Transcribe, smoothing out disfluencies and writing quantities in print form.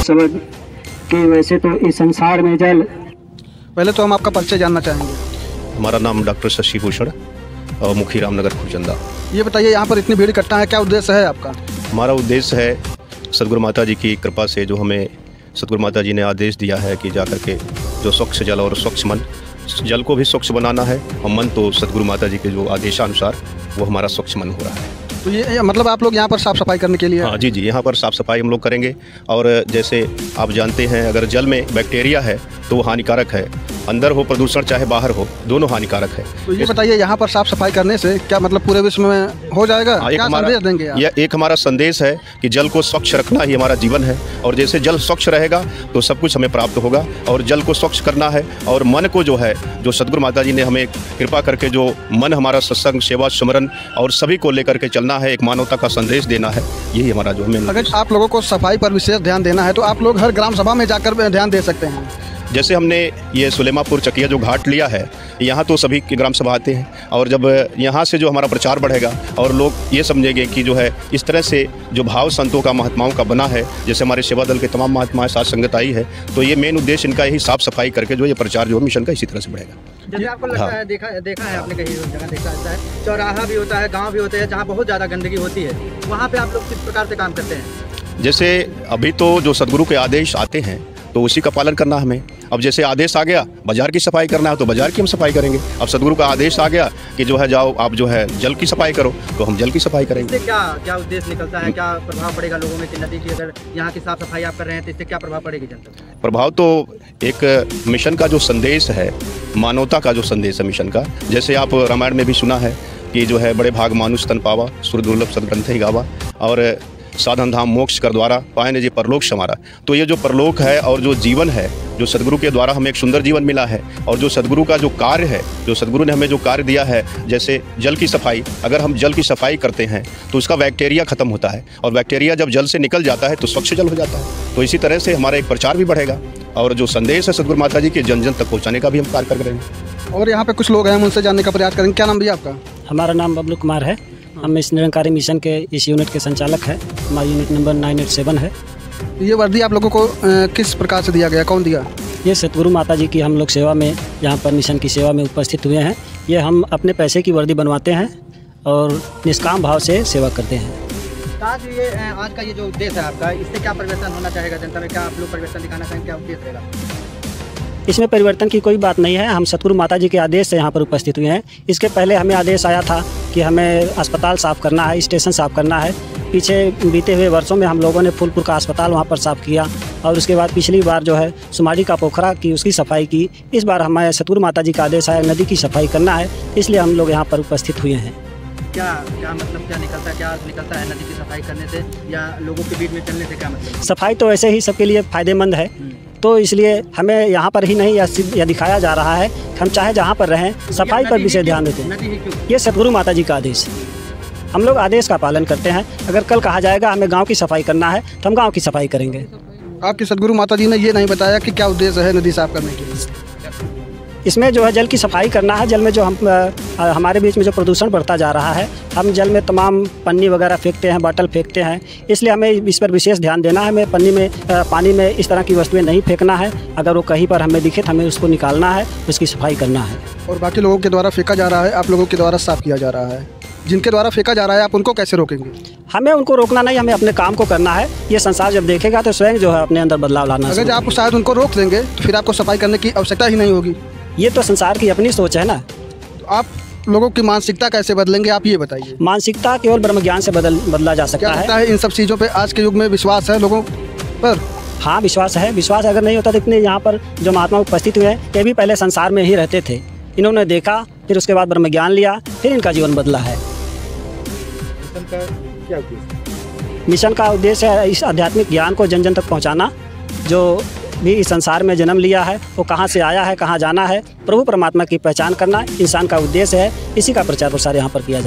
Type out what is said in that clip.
शब्द कि वैसे तो इस संसार में जल। पहले तो हम आपका परिचय जानना चाहेंगे। हमारा नाम डॉक्टर शशि भूषण और मुखी रामनगर खुरचंदा। ये बताइए, यहाँ पर इतनी भीड़ इकट्ठा है, क्या उद्देश्य है आपका? हमारा उद्देश्य है सदगुरु माता जी की कृपा से जो हमें सदगुरु माता जी ने आदेश दिया है कि जा कर के जो स्वच्छ जल और स्वच्छ मन, जल को भी स्वच्छ बनाना है और मन तो सदगुरु माता जी के जो आदेशानुसार वो हमारा स्वच्छ मन हो रहा है। तो ये मतलब आप लोग यहाँ पर साफ़ सफाई करने के लिए? हाँ जी, यहाँ पर साफ़ सफाई हम लोग करेंगे। और जैसे आप जानते हैं, अगर जल में बैक्टीरिया है तो वो हानिकारक है, अंदर हो प्रदूषण चाहे बाहर हो, दोनों हानिकारक है। तो ये बताइए, यहाँ पर साफ़ सफाई करने से क्या मतलब पूरे विश्व में हो जाएगा? क्या संदेश देंगे आप? यह एक हमारा संदेश है कि जल को स्वच्छ रखना ही हमारा जीवन है, और जैसे जल स्वच्छ रहेगा तो सब कुछ हमें प्राप्त होगा। और जल को स्वच्छ करना है, और मन को जो है, जो सदगुरु माता जी ने हमें कृपा करके जो मन हमारा सत्संग, सेवा, सुमरन और सभी को लेकर के चलना है, एक मानवता का संदेश देना है, यही हमारा जो हमें। अगर आप लोगों को सफाई पर विशेष ध्यान देना है तो आप लोग हर ग्राम सभा में जाकर ध्यान दे सकते हैं। जैसे हमने ये सुलेमापुर चकिया जो घाट लिया है, यहाँ तो सभी की ग्राम सभा आते हैं, और जब यहाँ से जो हमारा प्रचार बढ़ेगा और लोग ये समझेंगे कि जो है इस तरह से जो भाव संतों का, महात्माओं का बना है, जैसे हमारे सेवा दल के तमाम महात्माएं साथ संगत आई है, तो ये मेन उद्देश्य इनका यही साफ सफाई करके जो ये प्रचार जो मिशन का इसी तरह से बढ़ेगा। जैसे आपको लगता है, देखा है आपने कहीं जगह देखा होता है, चौराहा भी होता है, गाँव भी होते हैं जहाँ बहुत ज़्यादा गंदगी होती है, वहाँ पर आप लोग किस प्रकार से काम करते हैं? जैसे अभी तो जो सदगुरु के आदेश आते हैं तो उसी का पालन करना हमें। अब जैसे आदेश आ गया बाजार की सफाई करना है तो बाजार की हम सफाई करेंगे। अब सदगुरु का आदेश आ गया कि जो है जाओ आप जो है जल की सफाई करो, तो हम जल की सफाई करेंगे। इससे क्या उद्देश्य निकलता है, क्या प्रभाव पड़ेगा लोगों में कि नदी की अगर यहाँ की साफ सफाई आप कर रहे हैं तो इससे क्या प्रभाव पड़ेगी जनता पर? प्रभाव तो एक मिशन का जो संदेश है, मानवता का जो संदेश है मिशन का, जैसे आप रामायण में भी सुना है कि जो है बड़े भाग मानुष तन पावा, सुर दुर्लभ सदग्रंथ ही गावा, और साधन धाम मोक्ष कर द्वारा पाए ने जी परलोक समारा। तो ये जो परलोक है और जो जीवन है, जो सदगुरु के द्वारा हमें एक सुंदर जीवन मिला है, और जो सदगुरु का जो कार्य है, जो सदगुरु ने हमें जो कार्य दिया है, जैसे जल की सफाई, अगर हम जल की सफाई करते हैं तो उसका बैक्टीरिया खत्म होता है, और बैक्टीरिया जब जल से निकल जाता है तो स्वच्छ जल हो जाता है। तो इसी तरह से हमारा एक प्रचार भी बढ़ेगा, और जो संदेश है सदगुरु माता जी के जन जन तक पहुँचाने का भी हम कार्य कर रहे हैं। और यहाँ पे कुछ लोग हैं, हम उनसे जानने का प्रयास करेंगे। क्या नाम भैया आपका? हमारा नाम बबलू कुमार है। हम इस निरंकारी मिशन के इस यूनिट के संचालक हैं। हमारा यूनिट नंबर 987 है। ये वर्दी आप लोगों को किस प्रकार से दिया गया, कौन दिया? ये सतगुरु माता जी की हम लोग सेवा में, यहाँ पर मिशन की सेवा में उपस्थित हुए हैं। ये हम अपने पैसे की वर्दी बनवाते हैं और निष्काम भाव से सेवा करते हैं। आज का ये जो उद्देश्य है आपका, इससे क्या परिवर्तन होना चाहेगा जनता में? क्या आप लोग परिवर्तन दिखाना चाहेंगे? क्या उद्देश्य रहेगा? इसमें परिवर्तन की कोई बात नहीं है। हम सतगुरु माता जी के आदेश से यहाँ पर उपस्थित हुए हैं। इसके पहले हमें आदेश आया था कि हमें अस्पताल साफ़ करना है, स्टेशन साफ़ करना है। पीछे बीते हुए वर्षों में हम लोगों ने फूलपुर का अस्पताल वहाँ पर साफ़ किया, और उसके बाद पिछली बार जो है सुमाड़ी का पोखरा की उसकी सफाई की। इस बार हमारे सतगुरु माता जी का आदेश आया नदी की सफाई करना है, इसलिए हम लोग यहाँ पर उपस्थित हुए हैं। क्या मतलब क्या निकलता है नदी की सफाई करने से, या लोगों के बीच में चलने से क्या मतलब? सफाई तो ऐसे ही सबके लिए फ़ायदेमंद है, तो इसलिए हमें यहाँ पर ही नहीं यह दिखाया जा रहा है, हम चाहे जहाँ पर रहें सफाई पर विशेष ध्यान देते हैं। ये सतगुरु माता जी का आदेश है, हम लोग आदेश का पालन करते हैं। अगर कल कहा जाएगा हमें गांव की सफाई करना है तो हम गांव की सफाई करेंगे। आपकी सतगुरु माता जी ने ये नहीं बताया कि क्या उद्देश्य है नदी साफ करने के? इसमें जो है जल की सफाई करना है। जल में जो हमारे बीच में जो प्रदूषण बढ़ता जा रहा है, हम जल में तमाम पन्नी वगैरह फेंकते हैं, बॉटल फेंकते हैं, इसलिए हमें इस पर विशेष ध्यान देना है। हमें पानी में इस तरह की वस्तुएं नहीं फेंकना है। अगर वो कहीं पर हमें दिखे तो हमें उसको निकालना है, उसकी सफाई करना है। और बाकी लोगों के द्वारा फेंका जा रहा है, आप लोगों के द्वारा साफ किया जा रहा है। जिनके द्वारा फेंका जा रहा है आप उनको कैसे रोकेंगे? हमें उनको रोकना नहीं, हमें अपने काम को करना है। ये संसार जब देखेगा तो स्वयं जो है अपने अंदर बदलाव लाना। अगर आप शायद उनको रोक देंगे तो फिर आपको सफाई करने की आवश्यकता ही नहीं होगी। ये तो संसार की अपनी सोच है ना। तो आप लोगों की मानसिकता कैसे बदलेंगे, आप ये बताइए। मानसिकता केवल ब्रह्म ज्ञान से बदला जा सकता है। इन सब चीज़ों पे आज के युग में विश्वास है लोगों पर? हाँ, विश्वास है। विश्वास अगर नहीं होता तो इतने यहाँ पर जो महात्मा उपस्थित हुए हैं, ये भी पहले संसार में ही रहते थे। इन्होंने देखा, फिर उसके बाद ब्रह्म ज्ञान लिया, फिर इनका जीवन बदला है। मिशन का उद्देश्य है इस आध्यात्मिक ज्ञान को जन जन तक पहुँचाना। जो भी इस संसार में जन्म लिया है वो कहाँ से आया है, कहाँ जाना है, प्रभु परमात्मा की पहचान करना इंसान का उद्देश्य है। इसी का प्रचार प्रसार यहाँ पर किया जाता है।